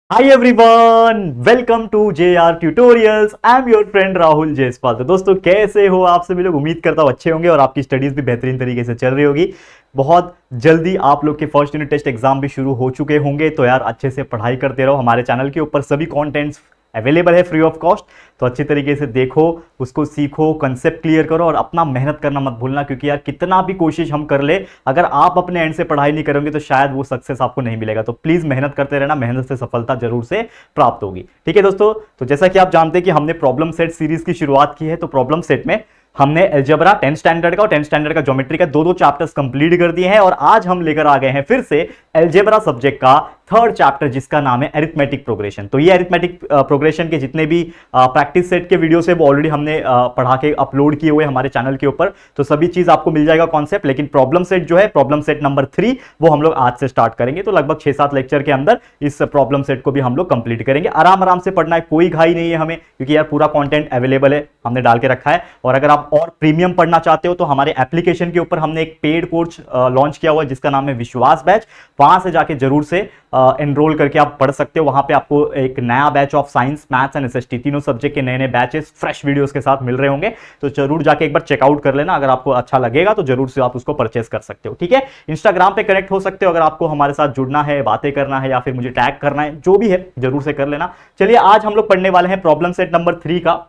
Hi everyone, welcome to JR tutorials. I am your friend Rahul Jaiswal. तो दोस्तों, कैसे हो आप सभी लोग? उम्मीद करता हूँ अच्छे होंगे और आपकी स्टडीज भी बेहतरीन तरीके से चल रही होगी। बहुत जल्दी आप लोग के फर्स्ट यूनिट टेस्ट एग्जाम भी शुरू हो चुके होंगे, तो यार अच्छे से पढ़ाई करते रहो। हमारे चैनल के ऊपर सभी कंटेंट्स अवेलेबल है फ्री ऑफ कॉस्ट, तो अच्छी तरीके से देखो, उसको सीखो, कंसेप्ट क्लियर करो और अपना मेहनत करना मत भूलना। क्योंकि यार कितना भी कोशिश हम कर ले, अगर आप अपने एंड से पढ़ाई नहीं करोगे तो शायद वो सक्सेस आपको नहीं मिलेगा। तो प्लीज मेहनत करते रहना, मेहनत से सफलता जरूर से प्राप्त होगी। ठीक है दोस्तों, तो जैसा कि आप जानते हैं कि हमने प्रॉब्लम सेट सीरीज की शुरुआत की है, तो प्रॉब्लम सेट में हमने अलजेब्रा 10th स्टैंडर्ड का और 10th स्टैंडर्ड का ज्योमेट्री का दो चैप्टर्स कंप्लीट कर दिए हैं। और आज हम लेकर आ गए हैं फिर से अलजेब्रा सब्जेक्ट का थर्ड चैप्टर, जिसका नाम है अरिथमेटिक प्रोग्रेशन। तो ये अरिथमेटिक प्रोग्रेशन के जितने भी प्रैक्टिस सेट के वीडियोस है वो ऑलरेडी हमने पढ़ा के अपलोड किए हुए हमारे चैनल के ऊपर, तो सभी चीज आपको मिल जाएगा कॉन्सेप्ट। लेकिन प्रॉब्लम सेट जो है, प्रॉब्लम सेट नंबर 3, वो हम लोग आज से स्टार्ट करेंगे। तो लगभग 6-7 लेक्चर के अंदर इस प्रॉब्लम सेट को भी हम लोग कंप्लीट करेंगे। आराम आराम से पढ़ना है, कोई घाई नहीं है हमें, क्योंकि यार पूरा कंटेंट अवेलेबल है, हमने डाल के रखा है। और अगर आप और प्रीमियम पढ़ना चाहते हो तो हमारे एप्लीकेशन के ऊपर हमने एक पेड कोर्स लॉन्च किया हुआ है, जिसका नाम है विश्वास बैच। वहां से जाके जरूर से एनरोल करके आप पढ़ सकते हो। वहां पे आपको एक नया batch of science, maths and SST तीनों सब्जेक्ट के नए नए बैचेस फ्रेश वीडियोस के साथ मिल रहे होंगे। तो जरूर जाके एक बार चेकआउट कर लेना, अगर आपको अच्छा लगेगा तो जरूर से आप उसको परचेस कर सकते हो। ठीक है, इंस्टाग्राम पे कनेक्ट हो सकते हो, अगर आपको हमारे साथ जुड़ना है, बातें करना है या फिर मुझे टैग करना है, जो भी है जरूर से कर लेना। चलिए, आज हम लोग पढ़ने वाले हैं प्रॉब्लम सेट नंबर 3 का।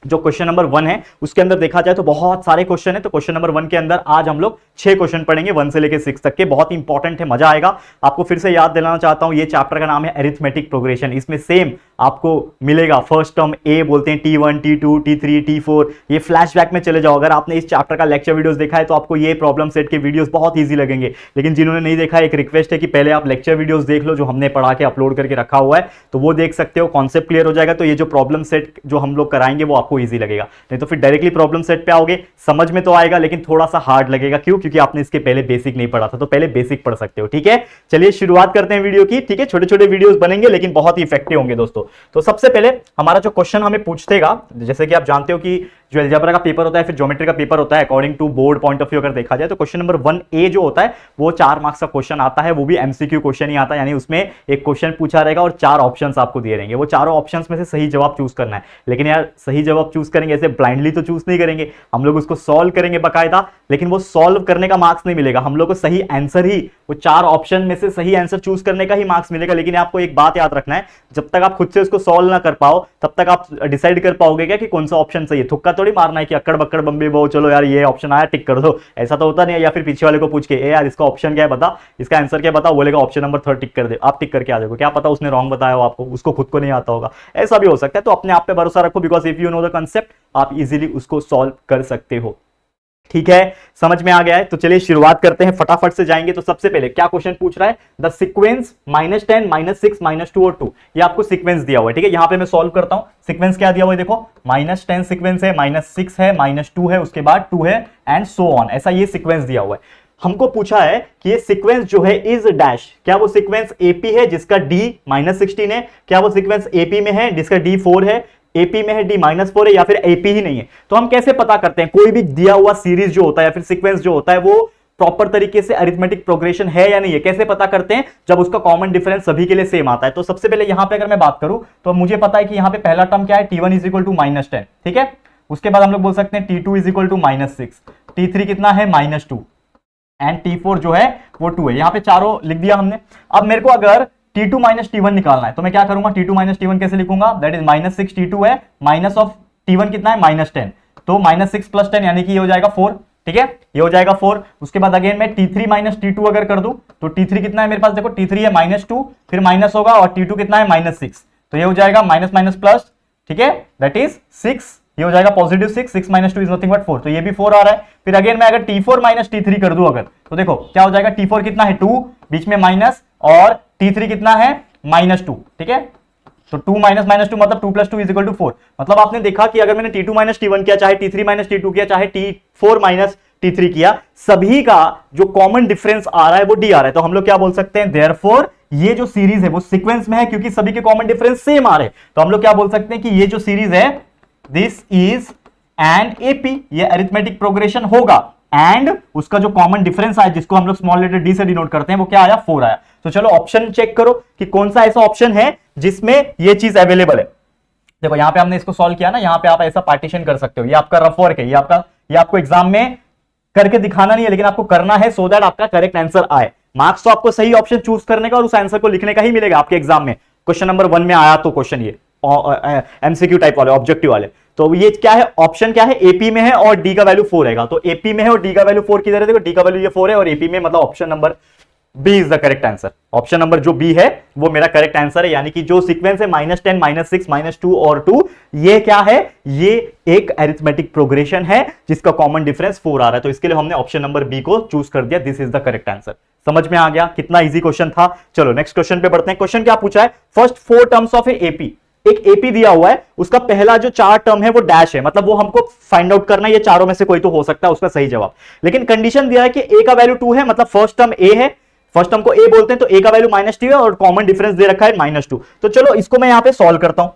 जो क्वेश्चन नंबर 1 है उसके अंदर देखा जाए तो बहुत सारे क्वेश्चन है। तो क्वेश्चन नंबर 1 के अंदर आज हम लोग 6 क्वेश्चन पढ़ेंगे, 1 से लेकर 6 तक के। बहुत इंपॉर्टेंट है, मजा आएगा। आपको फिर से याद दिलाना चाहता हूं, ये चैप्टर का नाम है अरिथमेटिक प्रोग्रेशन। इसमें सेम आपको मिलेगा फर्स्ट टर्म ए बोलते हैं, T1 T2 T3 T4। ये फ्लैशबैक में चले जाओ। अगर आपने इस चैप्टर का लेक्चर वीडियोस देखा है तो आपको ये प्रॉब्लम सेट के वीडियोस बहुत ईजी लगेंगे। लेकिन जिन्होंने नहीं देखा, एक रिक्वेस्ट है कि पहले आप लेक्चर वीडियोस देख लो, जो हमने पढ़ा के अपलोड करके रखा हुआ है, तो वो देख सकते हो, कॉन्सेप्ट क्लियर हो जाएगा। तो ये जो प्रॉब्लम सेट जो हम लोग कराएंगे वो आपको ईजी लगेगा। नहीं तो फिर डायरेक्टली प्रॉब्लम सेट पे आओगे, समझ में तो आएगा लेकिन थोड़ा सा हार्ड लगेगा। क्यों? क्योंकि आपने इसके पहले बेसिक नहीं पढ़ा था, तो पहले बेसिक पढ़ सकते हो। ठीक है, चलिए शुरुआत करते हैं वीडियो की। ठीक है, छोटे छोटे वीडियोस बनेंगे लेकिन बहुत ही इफेक्टिव होंगे दोस्तों। तो सबसे पहले हमारा जो क्वेश्चन हमें पूछतेगा, जैसे कि आप जानते हो कि जो अलजेब्रा का पेपर होता है, फिर ज्योमेट्री का पेपर होता है, according to board point of view अगर देखा जाए तो क्वेश्चन नंबर 1A जो होता है वो 4 मार्क्स का क्वेश्चन आता है। वो भी एमसीक्यू क्वेश्चन ही आता है, यानी उसमें एक क्वेश्चन पूछा रहेगा और 4 ऑप्शंस आपको दिए रहेंगे। वो चारों ऑप्शंस में से सही जवाब चूज करना है। लेकिन यार सही जवाब चूज करेंगे ऐसे ब्लाइंडली तो चूज नहीं करेंगे, हम लोग उसको सॉल्व करेंगे बाकायदा। लेकिन वो सॉल्व करने का मार्क्स नहीं मिलेगा, हम लोग को सही आंसर ही, वो 4 ऑप्शन में से सही आंसर चूज करने का ही मार्क्स मिलेगा। लेकिन आपको एक बात याद रखना है, जब तक आप खुद से उसको सॉल्व ना कर पाओ तब तक आप डिसाइड कर पाओगे क्या कि कौन सा ऑप्शन सही है। तुक्का थोड़ी मारना है कि अक्कड़ बक्कड़ बम्बे बो, चलो यार ये ऑप्शन आया टिक कर दो, ऐसा तो होता नहीं है। या फिर पीछे वाले को पूछ के, ए यार इसका ऑप्शन क्या है बता, इसका आंसर क्या बता, बोलेगा ऑप्शन नंबर 3 टिक कर दे, आप टिक करके आ जाओगे। क्या पता उसने रॉन्ग बताया हो आपको, उसको खुद को नहीं आता होगा, ऐसा भी हो सकता है। तो अपने आप पे भरोसा रखो, because if you know the concept आप इजीली उसको सॉल्व कर सकते हो। ठीक है, समझ में आ गया है? तो चलिए शुरुआत करते हैं, फटाफट से जाएंगे। तो सबसे पहले क्या क्वेश्चन पूछ रहा है, द सीक्वेंस -10 -6 -2 और 2। ये आपको सीक्वेंस दिया हुआ है। ठीक है, यहां पे मैं सॉल्व करता हूं। सीक्वेंस क्या दिया हुआ है देखो, -10 सीक्वेंस है, -6 है, -2 है, उसके बाद 2 है एंड सो ऑन, ऐसा ये सीक्वेंस दिया हुआ है। हमको पूछा है कि ये सीक्वेंस जो है इज डैश, क्या वो सीक्वेंस एपी है जिसका d -16 है, क्या वो सीक्वेंस एपी में है जिसका d4 है, एपी में है d -4 है, या फिर एपी ही नहीं है। तो हम कैसे पता करते हैं कोई भी दिया हुआ सीरीज जो होता है या फिर सीक्वेंस जो होता है वो प्रॉपर तरीके से अरिथमेटिक प्रोग्रेशन है या नहीं है? कैसे पता करते हैं? जब उसका कॉमन डिफरेंस सभी के लिए सेम आता है। तो सबसे पहले यहां पे अगर मैं बात करूं तो मुझे पता है कि यहां पे पहला टर्म क्या है, t1 = -10। ठीक है, उसके बाद हम लोग बोल सकते हैं t2 = -6, t3 कितना है -2 एंड t4 जो है वो 2 है। यहां पे चारों लिख दिया हमने। अब मेरे को अगर t2 - t1 निकालना है तो मैं क्या करूंगा, t2 - t1 कैसे लिखूंगा, दैट इज -6 t2 है, माइनस ऑफ t1 कितना है -10, तो -6 + 10 यानी कि ये हो जाएगा 4। ठीक है, ये हो जाएगा 4। उसके बाद अगेन मैं t3 - t2 अगर कर दूं तो t3 कितना है मेरे पास, देखो t3 है -2, फिर माइनस होगा और t2 कितना है -6, तो ये हो जाएगा माइनस माइनस प्लस। ठीक है, दैट इज 6, ये हो जाएगा पॉजिटिव 6, 6 - 2 इज नथिंग बट 4, तो ये भी 4 आ रहा है। फिर अगेन मैं अगर t4 - t3 कर दूं अगर, तो देखो क्या हो जाएगा, t4 कितना है 2, बीच में माइनस, और t3 कितना है -2। ठीक है, तो 2 - -2 मतलब 2 + 2 = 4। मतलब आपने देखा कि अगर मैंने t2 - t1 किया, चाहे t3 - t2 किया, चाहे t4 - t3 किया, सभी का जो कॉमन डिफरेंस आ रहा है वो d आ रहा है। तो हम लोग क्या बोल सकते हैं, देयरफॉर ये जो सीरीज है वो सीक्वेंस में है, क्योंकि सभी के कॉमन डिफरेंस सेम आ रहे हैं। तो हम लोग क्या बोल सकते हैं कि ये जो सीरीज है दिस इज एंड एपी, ये अरिथमेटिक प्रोग्रेशन होगा। एंड उसका जो कॉमन डिफरेंस आया जिसको हम लोग स्मॉल लेटर डी से डिनोट करते हैं वो क्या आया, 4 आया। तो चलो ऑप्शन चेक करो कि कौन सा ऐसा ऑप्शन है जिसमें ये चीज अवेलेबल है। देखो यहां पे हमने इसको सॉल्व किया ना, यहां पे आप ऐसा पार्टीशन कर सकते हो, ये आपका रफ वर्क है, ये आपको एग्जाम में करके दिखाना नहीं है, लेकिन आपको करना है सो दैट आपका करेक्ट आंसर आए। मार्क्स तो आपको सही ऑप्शन चूज करने का और उस आंसर को लिखने का ही मिलेगा आपके एग्जाम में। क्वेश्चन नंबर 1 में आया तो क्वेश्चन ये एमसीक्यू टाइप वाले, ऑब्जेक्टिव वाले, तो ये क्या है, ऑप्शन क्या है, एपी में है और डी का वैल्यू 4 रहेगा। तो एपी में है और डी का वैल्यू 4 की तरह, देखो डी का वैल्यू ये 4 है और एपी में, मतलब option number B is the correct answer. Option number जो बी है वो मेरा करेक्ट आंसर है, यानी कि जो सीक्वेंस है -10, -6, -2 और 2, ये क्या है, ये एक अरिथमेटिक प्रोग्रेशन है जिसका कॉमन डिफरेंस 4 आ रहा है। तो इसके लिए हमने ऑप्शन नंबर बी को चूज कर दिया, this is the correct answer. समझ में आ गया, कितना इजी क्वेश्चन था। चलो नेक्स्ट क्वेश्चन पे बढ़ते हैं। क्वेश्चन क्या पूछा है, first 4 terms of A AP. एक एपी दिया हुआ है, उसका पहला जो 4 टर्म है वो डैश है, मतलब वो हमको फाइंड आउट करना है, ये चारों में से कोई तो हो सकता है उसका सही जवाब। लेकिन कंडीशन दिया है कि ए का वैल्यू 2 है, मतलब फर्स्ट टर्म ए है, फर्स्ट टर्म को ए बोलते हैं, तो ए का वैल्यू -2 है और कॉमन डिफरेंस दे रखा है -2। तो चलो इसको मैं यहां पे सॉल्व करता हूं।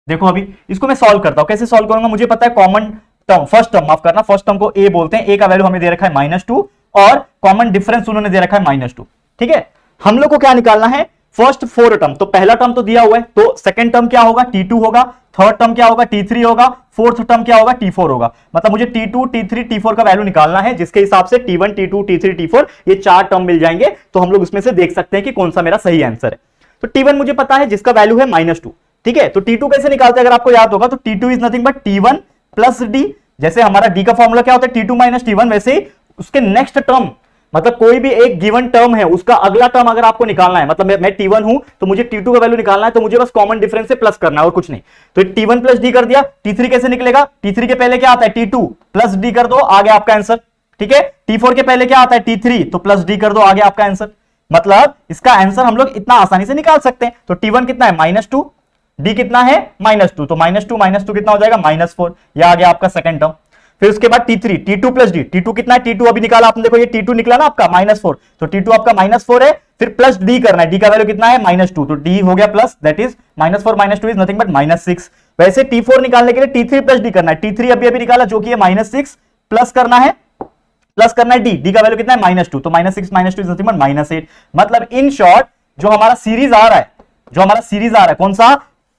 देखो अभी इसको मैं सॉल्व करता हूं, कैसे सॉल्व करूंगा, मुझे पता है कॉमन टर्म, फर्स्ट टर्म माफ करना, फर्स्ट टर्म को ए बोलते हैं, ए का वैल्यू हमें दे रखा है -2 और कॉमन डिफरेंस उन्होंने दे रखा है -2। ठीक है, हम लोग को क्या निकालना है, फर्स्ट 4 टर्म। तो पहला टर्म तो दिया हुआ है, तो सेकंड टर्म क्या होगा, T2 होगा, थर्ड टर्म क्या होगा, T3 होगा, फोर्थ टर्म क्या होगा, T4 होगा। मतलब मुझे T2, T3, T4 का वैल्यू निकालना है, जिसके हिसाब से T1, T2, T3, T4 ये 4 टर्म मिल जाएंगे। तो हम लोग उसमें से देख सकते हैं कि कौन सा मेरा सही आंसर है। तो T1 मुझे पता है जिसका वैल्यू है -2। ठीक है, तो T2 कैसे निकालते हैं, अगर आपको याद होगा तो T2 is nothing but T1 plus D। जैसे हमारा D का फॉर्मूला क्या होता है, T2 - T1, वैसे ही उसके नेक्स्ट टर्म, मतलब कोई भी एक गिवन टर्म है उसका अगला टर्म अगर आपको निकालना है, मतलब मैं T1 हूं तो मुझे T2 का वैल्यू निकालना है, तो मुझे बस कॉमन डिफरेंस से प्लस करना है और कुछ नहीं। तो T1 प्लस D कर दिया। T3 कैसे निकलेगा, T3 के पहले क्या आता है, T2 प्लस D कर दो, आ गया आपका आंसर। ठीक है, T4 के पहले क्या आता है, T3, तो प्लस D कर दो, आ गया आपका आंसर। मतलब इसका आंसर हम लोग इतना आसानी से निकाल सकते हैं। तो T1 कितना है, -2, D कितना है, -2, तो -2 कितना हो जाएगा, -4, यह आ गया आपका सेकंड टर्म। फिर उसके बाद T3, T2 plus D, T2 कितना है, T2 अभी निकाला आपने, देखो ये T2 निकला ना आपका -4, तो T2 आपका -4 है, फिर प्लस D करना है, D का वैल्यू कितना है, -2, तो D हो गया plus, that is -4 - 2 is nothing but -6। वैसे T4 निकालने के लिए T3 प्लस D करना है, T3 अभी निकाला जो कि है -6, प्लस करना है D का वैल्यू कितना है, -2, तो -6 - 2 इज नथिंग बट -8। मतलब इन शॉर्ट जो हमारा सीरीज आ रहा है, कौन सा,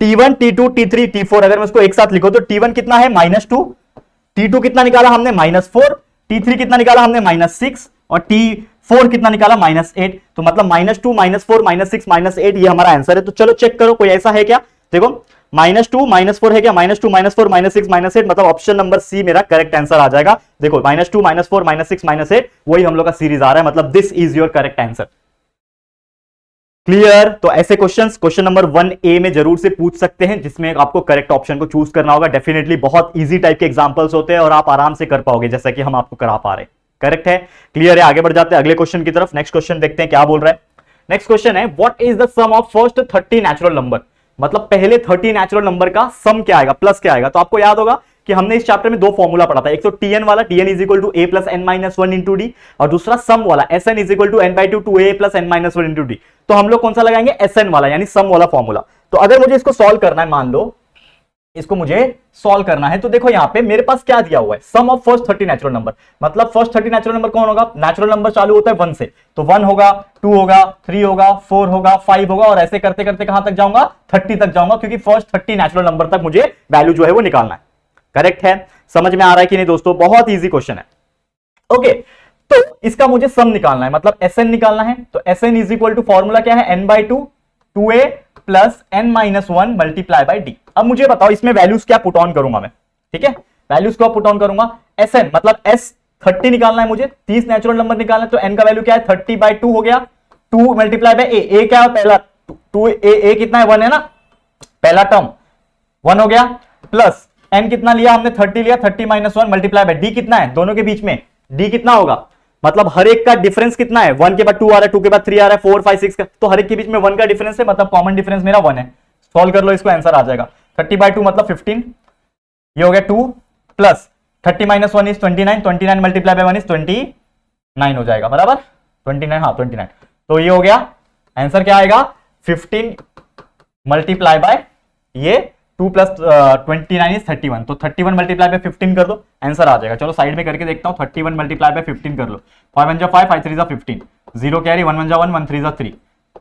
T1, T2, T3, T4, अगर मैं उसको एक साथ लिखो तो T1 कितना है, -2, T2 कितना निकाला हमने, -4, T3 कितना निकाला हमने, -6 और T4 कितना निकाला, -8। तो मतलब -2, -4, -6, -8 ये हमारा आंसर है। तो चलो चेक करो कोई ऐसा है क्या, देखो -2, -4 है क्या, -2, -4, -6, -8, मतलब ऑप्शन नंबर सी मेरा करेक्ट आंसर आ जाएगा। देखो -2, -4, -6, -8 वही हम लोग का सीरीज आ रहा है, मतलब this is your correct answer. Clear. तो ऐसे क्वेश्चंस क्वेश्चन नंबर 1A में जरूर से पूछ सकते हैं, जिसमें आपको करेक्ट ऑप्शन को चूज करना होगा। डेफिनेटली बहुत इजी टाइप के एग्जांपल्स होते हैं और आप आराम से कर पाओगे, जैसा कि हम आपको करा पा रहे हैं। करेक्ट है, क्लियर है। आगे बढ़ जाते हैं अगले क्वेश्चन की तरफ। नेक्स्ट क्वेश्चन देखते हैं क्या बोल रहा है। नेक्स्ट क्वेश्चन है, what is the sum of first 30 natural number. मतलब पहले 30 नेचुरल नंबर का सम क्या आएगा, प्लस क्या आएगा। तो आपको याद होगा कि हमने इस चैप्टर में 2 फॉर्मूला पढ़ा था, एक तो Tn वाला, Tn is equal to a plus n minus 1 into d, और दूसरा सम वाला Sn is equal to n/2 2a plus n minus 1 into d. तो हम लोग कौन सा लगाएंगे, Sn वाला, यानी सम वाला फॉर्मूला। तो अगर मुझे इसको सॉल्व करना है, मान लो इसको मुझे सॉल्व करना है, तो देखो यहां पे मेरे पास क्या दिया हुआ है, सम ऑफ फर्स्ट 30 नेचुरल नंबर। मतलब फर्स्ट 30 नेचुरल नंबर कौन होगा, नेचुरल नंबर चालू होता है 1 से, तो 1 होगा, 2 होगा, 3 होगा, 4 होगा, 5 होगा, और ऐसे करते करते कहां तक जाऊंगा, 30 तक जाऊंगा, क्योंकि फर्स्ट 30 नेचुरल नंबर तक मुझे वैल्यू जो है वो निकालना है। करेक्ट है, समझ में आ रहा है कि नहीं दोस्तों, बहुत इंजी क्वेश्चन है। ओके, तो इसका मुझे सम निकालना है, मतलब Sn निकालना है। तो Sn is equal to formula क्या है, n/2 2a plus n minus 1 multiply by d. अब मुझे बताओ इसमें वैल्यूज क्या पुट ऑन करूंगा मैं, ठीक है, वैल्यूज को पुट ऑन करूंगा। Sn मतलब S 30 निकालना है मुझे, 30 नेचुरल नंबर निकालना है, तो n का वैल्यू क्या है, 30/2 हो गया, 2 मल्टीप्लाई बाई a क्या है पहला, 2a कितना है, 1 है ना, पहला टर्म 1 हो गया, प्लस n कितना लिया हमने, 30 लिया, 30 माइनस 1 मल्टीप्लाई बाई d कितना है, दोनों के बीच में d कितना होगा, मतलब हर एक का डिफरेंस कितना है, 1 के बाद 2 आ रहा है, 2 के बाद 3 आ रहा है, 4 5 6 का, तो हर एक के बीच में 1 का डिफरेंस है, मतलब कॉमन डिफरेंस मेरा 1 है। सॉल्व कर लो इसको, आंसर आ जाएगा 30/2 मतलब 15, ये हो गया 2 plus 30 minus 1 is 29, 29 multiply by 1 is 29 हो जाएगा, बराबर 29, हाँ 29। तो ये हो गया, आंसर क्या आएगा, 15 मल्टीप्लाई बाय ये 2 प्लस 29 इज 31, तो 31 मल्टीप्लाई बाय 15 कर दो, आंसर आ जाएगा। चलो साइड में करके देखता हूं, 31 मल्टीप्लाई बाय 15 कर लो, 5 1 जा 5 5 3 जा 15, 0 कैरी, 1 1 जा 1 1 3 जा 3,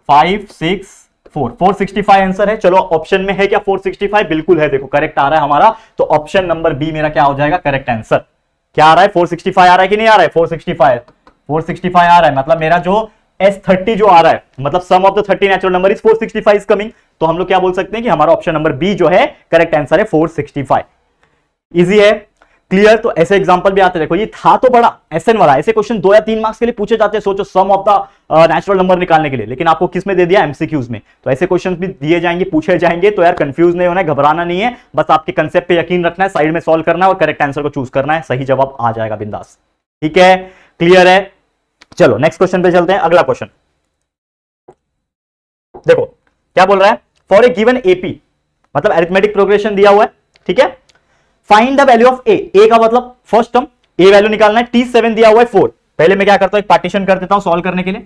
5 6 465 आंसर है। चलो ऑप्शन में है क्या 465? बिल्कुल है, देखो करेक्ट आ रहा है हमारा, तो ऑप्शन नंबर बी मेरा क्या हो जाएगा करेक्ट आंसर। क्या आ रहा है 465 आ रहा है कि नहीं आ रहा है? 465 आ रहा है, मतलब मेरा जो S30 जो आ रहा है, मतलब sum of the 30 natural number is 465 is coming. तो हम लोग क्या बोल सकते हैं कि हमारा ऑप्शन नंबर बी जो है करेक्ट आंसर है 465। इजी है, क्लियर। तो ऐसे एग्जांपल भी आते हैं, देखो ये था तो बड़ा एसएन वाला, ऐसे क्वेश्चन 2 या 3 मार्क्स के लिए पूछे जाते हैं, सोचो सम ऑफ द नेचुरल नंबर निकालने के लिए, लेकिन आपको किस में दे दिया? एमसीक्यूज में। तो ऐसे क्वेश्चन भी दिए जाएंगे, पूछे जाएंगे, तो यार कंफ्यूज नहीं होना है, घबराना नहीं है, बस आपके कंसेप्ट पे यकीन रखना है, साइड में सॉल्व करना है और करेक्ट आंसर को चूज करना है, सही जवाब आ जाएगा बिंदास। ठीक है, क्लियर है। चलो नेक्स्ट क्वेश्चन पे चलते हैं। अगला क्वेश्चन देखो क्या बोल रहा है, फॉर ए गिवन एपी, मतलब अरिथमेटिक प्रोग्रेशन दिया हुआ है, ठीक है। फाइंड द वैल्यू ऑफ ए का मतलब फर्स्ट टर्म, ए वैल्यू निकालना है, T7 दिया हुआ है 4। पहले मैं क्या करता हूं, एक पार्टीशन कर देता हूं सॉल्व करने के लिए,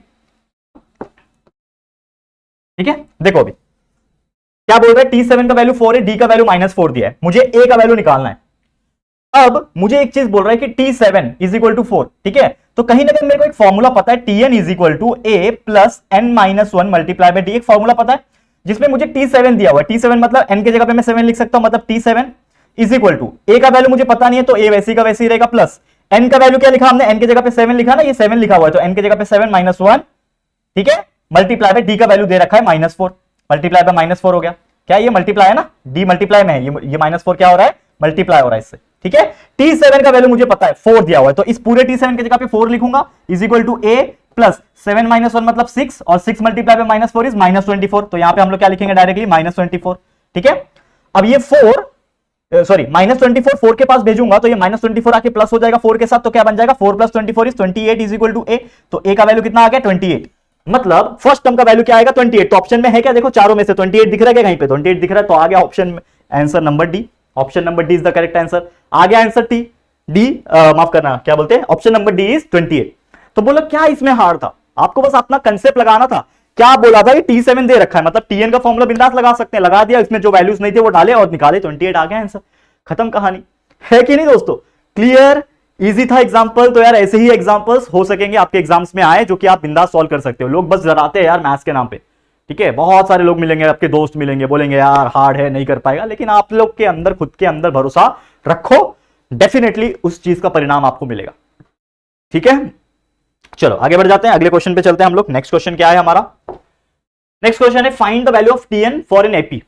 ठीक है। देखो अभी क्या बोल रहा है, T7 का वैल्यू 4 है, डी का वैल्यू -4 दिया है, मुझे ए का वैल्यू निकालना है। अब मुझे एक चीज बोल रहा है कि T7 इज इक्वल टू 4, ठीक है। तो कहीं ना कहीं मेरे को एक फॉर्मूला पता है, Tn is equal to a plus n minus 1 multiply by d, एक फॉर्मूला पता है जिसमें मुझे T7 दिया हुआ है। T7 मतलब n के जगह पे मैं 7 लिख सकता हूं, मतलब T7 इज इक्वल टू ए का वैल्यू मुझे पता नहीं है, तो ए वैसी का वैसी रहेगा, प्लस एन का वैल्यू क्या लिखा हमने, एन के जगह पे 7 लिखा ना, ये 7 लिखा हुआ है, तो एन के जगह पे 7 -1, ठीक है, मल्टीप्लाई बाय डी का वैल्यू दे रखा है -4, मल्टीप्लाई बाय -4 हो गया। क्या ये मल्टीप्लाई है ना, डी मल्टीप्लाई में है, ये -4 क्या हो रहा है, मल्टीप्लाई हो रहा है इससे, ठीक है। T7 का वैल्यू मुझे पता है 4 दिया हुआ है, तो इस पूरे T7 की जगह पे 4 लिखूंगा, is equal to a plus 7 - 1 मतलब 6, और 6 मल्टीप्लाई बाय -4 इज -24। तो यहां पे हम लोग क्या लिखेंगे डायरेक्टली -24, ठीक है। अब ये 4 सॉरी -24 4 के पास भेजूंगा, तो ये -24 आके प्लस हो जाएगा 4 के साथ, तो क्या बन जाएगा 4 + 24 इज 28 इज इक्वल टू ए। तो ए का वैल्यू कितना आ गया 28, मतलब फर्स्ट टर्म का वैल्यू क्या आएगा 28। तो ऑप्शन में है क्या, देखो चारों में से 28 दिख रहा है क्या कहीं पे, 28 दिख रहा है, तो आ गया option answer number D. Option number D is the correct answer. आ गया आंसर टी डी, माफ करना क्या बोलते हैं, ऑप्शन नंबर डी इज 28। तो बोलो क्या इसमें हार्ड था, आपको बस अपना कंसेप्ट लगाना था। क्या बोला था, ये T7 दे रखा है, मतलब Tn का फॉर्मूला बिंदास लगा सकते हैं, लगा दिया, इसमें जो वैल्यूज नहीं थे वो डाले और निकाले, 28 आ गया आंसर, खत्म कहानी है कि नहीं दोस्तों। क्लियर, इजी था एग्जांपल। तो यार ऐसे ही एग्जांपल्स हो सकेंगे आपके एग्जाम्स में आए, जो कि आप बिंदास सॉल्व कर सकते हो। लोग बस डराते हैं यार मैथ्स के नाम पे, ठीक है। बहुत सारे लोग मिलेंगे, आपके दोस्त मिलेंगे, बोलेंगे यार हार्ड है नहीं कर पाएगा, लेकिन आप लोग के अंदर खुद के अंदर भरोसा रखो, डेफिनेटली उस चीज का परिणाम आपको मिलेगा, ठीक है। चलो आगे बढ़ जाते हैं, अगले क्वेश्चन पे चलते हैं हम लोग। नेक्स्ट क्वेश्चन क्या है हमारा, नेक्स्ट क्वेश्चन है find the value of Tn for n AP.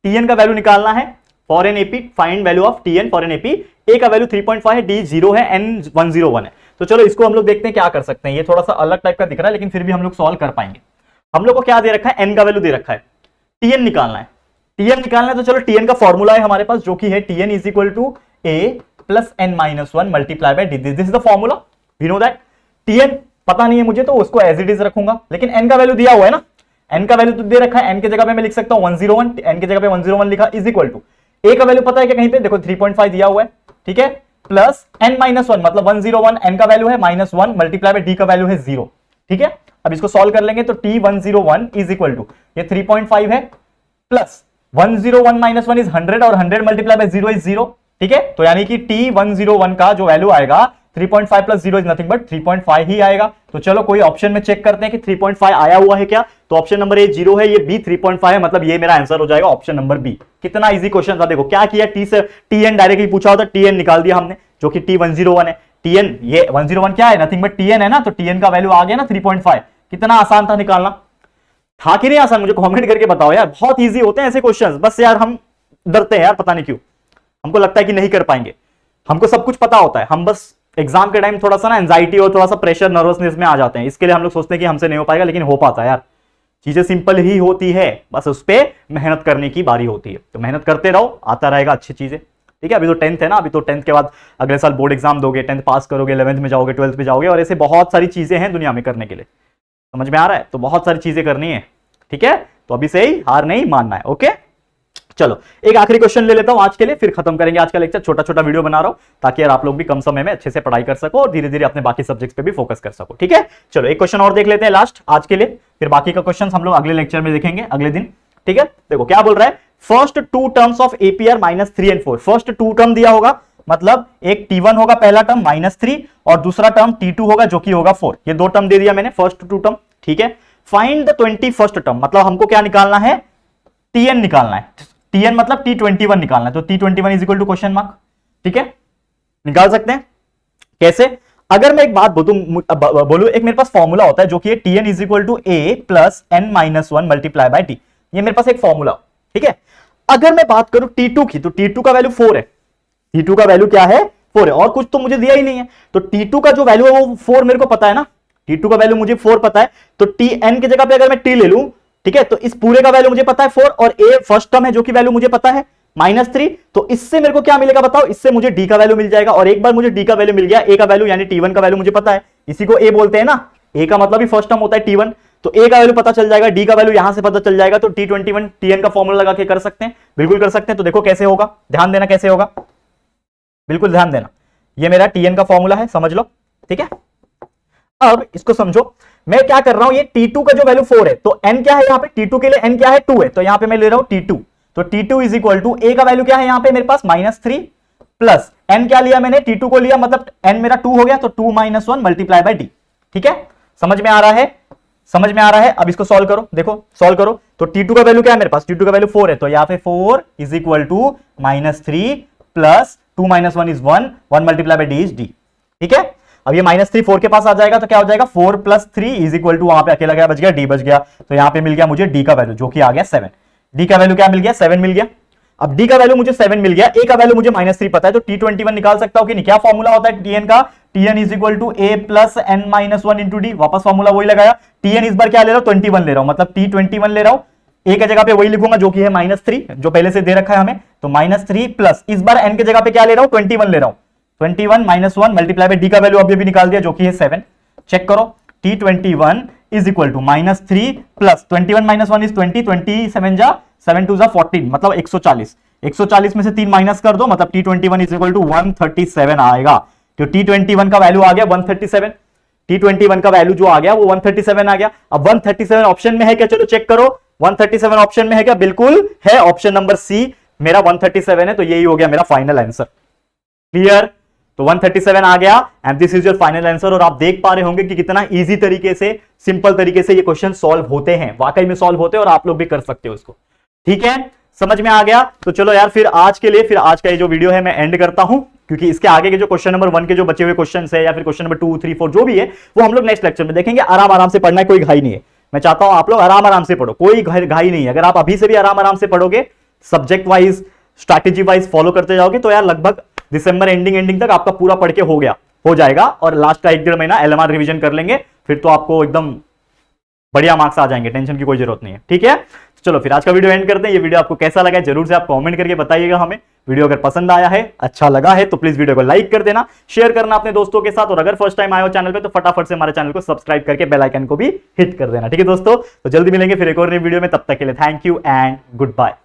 Tn का वैल्यू निकालना है for n AP, find value of Tn for n AP. A का वैल्यू 3.5 है, डी 0 है, एन 101 है। तो चलो इसको हम लोग देखते हैं क्या कर सकते हैं। ये थोड़ा सा अलग टाइप का दिख रहा है, लेकिन फिर भी हम लोग सॉल्व कर पाएंगे। हम लोग को क्या दे रखा है, एन का वैल्यू दे रखा है, Tn निकालना है। Tn निकालना है, तो चलो Tn का फॉर्मूला है हमारे पास, जो कि है Tn is equal to a plus n minus 1 multiply by d, this is the formula, we know that. Tn पता नहीं है मुझे, तो उसको एज इट इज रखूंगा, लेकिन n का वैल्यू दिया हुआ है ना, n का वैल्यू तो दे रखा है, n के जगह पे मैं लिख सकता हूं 101, n के जगह पे 101 लिखा, इज इक्वल टू a का वैल्यू पता है क्या कहीं पे, देखो 3.5 दिया हुआ है, ठीक है, प्लस n माइनस 1 मतलब 101, n का वैल्यू है -1 मल्टीप्लाई बाय d का वैल्यू है 0, ठीक है। अब इसको सॉल्व कर लेंगे, तो T101 इज इक्वल टू ये 3.5 है प्लस 101 - 1 इज 100, और 100 मल्टीप्लाई बाय 0 इज 0, ठीक है। तो यानी कि T101 का जो वैल्यू आएगा 3.5 प्लस 0 इज नथिंग बट 3.5 ही आएगा। तो चलो कोई ऑप्शन में चेक करते हैं कि 3.5 आया हुआ है क्या। तो ऑप्शन नंबर ए 0 है, ये बी 3.5 है, मतलब ये मेरा आंसर हो जाएगा ऑप्शन नंबर बी। कितना इजी क्वेश्चन था, देखो क्या किया, टी से Tn डायरेक्टली पूछा होता, Tn निकाल दिया हमने, जो कि T101 है। Tn ये 101 क्या है, नथिंग बट Tn है ना, तो Tn का वैल्यू आ गया ना 3.5। कितना आसान था निकालना, था कि नहीं आसान, मुझे कमेंट करके बताओ यार। बहुत इजी होते हैं ऐसे क्वेश्चंस, बस यार हम डरते हैं यार, पता नहीं क्यों, हमको लगता है कि नहीं कर पाएंगे। हमको सब कुछ पता होता है, हम बस एग्जाम के टाइम थोड़ा सा ना एंजाइटी और थोड़ा सा प्रेशर नर्वसनेस में आ जाते हैं, इसके लिए हम लोग सोचते हैं कि हमसे नहीं हो पाएगा, लेकिन हो पाता है यार। चीजें सिंपल ही होती है, बस उस पर मेहनत करने की बारी होती है। तो मेहनत करते रहो, आता रहेगा अच्छी चीजें, ठीक है। अभी तो 10th है ना, अभी तो 10th के बाद अगले साल बोर्ड एग्जाम दोगे, 10th पास करोगे, 11th में जाओगे, 12th में जाओगे, और ऐसे बहुत सारी चीजें हैं दुनिया में करने के लिए, समझ में आ रहा है। तो बहुत सारी चीजें करनी है, ठीक है। तो अभी से ही हार नहीं मानना है, ओके। चलो एक आखिरी क्वेश्चन ले लेता हूं आज के लिए, फिर खत्म करेंगे आज का लेक्चर। छोटा छोटा वीडियो बना रहा हूं ताकि यार आप लोग भी कम समय में अच्छे से पढ़ाई कर सको और धीरे धीरे अपने बाकी सब्जेक्ट्स पे भी फोकस कर सको, ठीक है। चलो एक क्वेश्चन और देख लेते हैं लास्ट आज के लिए, फिर बाकी का क्वेश्चन हम लोग अगले लेक्चर में देखेंगे, अगले दिन, ठीक है। देखो क्या बोल रहा है, first 2 terms of APR -3 and 4। First 2 term दिया होगा, मतलब एक T1 होगा पहला टर्म -3, और दूसरा टर्म T2 होगा जो कि होगा 4। ये 2 टर्म दे दिया मैंने, फर्स्ट 2 टर्म, ठीक है। फाइंड द 21st टर्म, मतलब हमको क्या निकालना है, Tn निकालना है। Tn मतलब T21 निकालना है, तो T21 is equal to question mark. ठीक है, निकाल सकते हैं कैसे? अगर मैं एक बात बोलूं, एक मेरे पास फॉर्मूला होता है जो कि Tn is equal to a plus n minus 1 multiply by t, ये मेरे पास एक फॉर्मूला। ठीक है, अगर मैं बात करूं T2 की, तो T2 का वैल्यू 4 है। T2 का वैल्यू क्या है, 4 है, और कुछ तो मुझे दिया ही नहीं है। तो T2 का जो वैल्यू है वो 4 मेरे को पता है ना, T2 का वैल्यू मुझे 4 पता है। तो Tn की जगह पे अगर मैं T ले लूं, ठीक है, तो इस पूरे का वैल्यू मुझे पता है 4, और a फर्स्ट टर्म है जो कि वैल्यू मुझे पता है -3। तो इससे मेरे को क्या मिलेगा बताओ, इससे मुझे d का वैल्यू मिल जाएगा। और एक बार मुझे d का वैल्यू मिल गया, a का वैल्यू यानी T1 का वैल्यू मुझे पता है, इसी को a बोलते हैं ना, a का मतलब ही फर्स्ट टर्म होता है T1। तो a का वैल्यू पता चल जाएगा, d का वैल्यू यहां से पता चल जाएगा, तो T21 Tn का फॉर्मूला लगा के कर सकते हैं, बिल्कुल कर सकते हैं। तो देखो कैसे होगा, ध्यान देना कैसे होगा, बिल्कुल ध्यान देना। ये मेरा Tn का फॉर्मूला है, समझ लो। ठीक है, अब इसको समझो, मैं क्या कर रहा हूं, ये T2 का जो वैल्यू 4 है, तो n क्या है यहाँ पे, T2 के लिए n क्या है, 2 है, तो यहां पे मैं ले रहा हूं T2। तो T2 is equal to a का वैल्यू क्या है यहाँ पे मेरे पास -3 प्लस n क्या लिया मैंने, T2 को लिया, मतलब n मेरा 2 हो गया, तो 2 - 1 मल्टीप्लाई बाय टी। ठीक है, समझ में आ रहा है, समझ में आ रहा है। अब इसको सॉल्व करो, देखो सॉल्व करो। तो T2 का वैल्यू क्या है मेरे पास, T2 का वैल्यू 4 है, तो यहाँ पे 4 is equal to -3 plus 2 - 1 is 1, 1 multiply by d is d. ठीक है, अब ये -3 4 के पास आ जाएगा, तो क्या हो जाएगा, 4 + 3 इज इक्वल टू, वहां पे अकेला गया बच गया, डी बच गया, तो यहां पे मिल गया मुझे डी का वैल्यू जो कि आ गया 7। डी का वैल्यू क्या मिल गया, 7 मिल गया। अब डी का वैल्यू मुझे 7 मिल गया, ए का वैल्यू मुझे -3 पता है, तो T21 निकाल सकता हूं कि नहीं। क्या फॉर्मूला होता है Tn का, Tn is equal to a plus n minus 1 into d, वापस फॉर्मूला वही लगाया। Tn इस बार क्या ले रहा हूं, 21 ले रहा हूं, मतलब T21 ले रहा हूं, a के जगह पे वही लिखूंगा जो कि है -3, जो पहले से दे रखा है हमें, तो -3 प्लस इस बार n के जगह पे क्या ले रहा हूं, 21 ले रहा हूं, 21 - 1 मल्टीप्लाई बाय डी का वैल्यू अभी भी निकाल दिया जो कि है 7। चेक करो, T21 is equal to -3 plus 21 - 1 is 20, 27 जा 7 2 जा 14, मतलब 140। 140 में से 3 माइनस कर दो, मतलब T21 इज इक्वल टू 137 आएगा। तो T21 का वैल्यू आ गया 137, T21 का वैल्यू जो आ गया वो 137 आ गया। अब 137 ऑप्शन में है क्या, चलो चेक करो, 137 ऑप्शन में है क्या, बिल्कुल है, ऑप्शन नंबर सी मेरा 137 है, तो यही हो गया मेरा फाइनल आंसर। क्लियर, तो 137 आ गया and this is your final answer. और आप देख पा रहे होंगे कि कितना इजी तरीके से, सिंपल तरीके से ये क्वेश्चन सॉल्व होते हैं, वाकई में सॉल्व होते हैं, और आप लोग भी कर सकते हो इसको। ठीक है, समझ में आ गया। तो चलो यार, फिर आज के लिए, फिर आज का ये जो वीडियो है मैं एंड करता हूं, क्योंकि इसके आगे के जो क्वेश्चन नंबर 1 के जो बचे हुए क्वेश्चन है, या फिर क्वेश्चन नंबर 2 3 4 जो भी है, वो हम लोग नेक्स्ट लेक्चर में देखेंगे। आराम आराम से पढ़ना है, कोई घाई नहीं है। मैं चाहता हूं आप लोग आराम आराम से पढ़ो, कोई घाई नहीं है। अगर आप अभी से भी आराम आराम से पढ़ोगे, subject wise, strategy wise follow करते जाओगे, तो यार लगभग दिसंबर एंडिंग तक आपका पूरा पढ़ के हो जाएगा, और लास्ट का 1-1.5 महीना LMR रिवीजन कर लेंगे, फिर तो आपको एकदम बढ़िया मार्क्स आ जाएंगे, टेंशन की कोई जरूरत नहीं है। ठीक है, चलो फिर आज का वीडियो एंड करते हैं। ये वीडियो आपको कैसा लगा है जरूर से आप कमेंट करके बताइएगा हमें। वीडियो अगर पसंद आया है, अच्छा लगा है, तो प्लीज वीडियो को लाइक कर देना, शेयर करना अपने दोस्तों के साथ, और अगर फर्स्ट टाइम आए हो चैनल पे तो फटाफट से हमारे चैनल को सब्सक्राइब करके बेल आइकन को भी हिट कर देना। ठीक है दोस्तों, तो जल्दी मिलेंगे फिर एक और नई वीडियो में, तब तक के लिए thank you and good bye.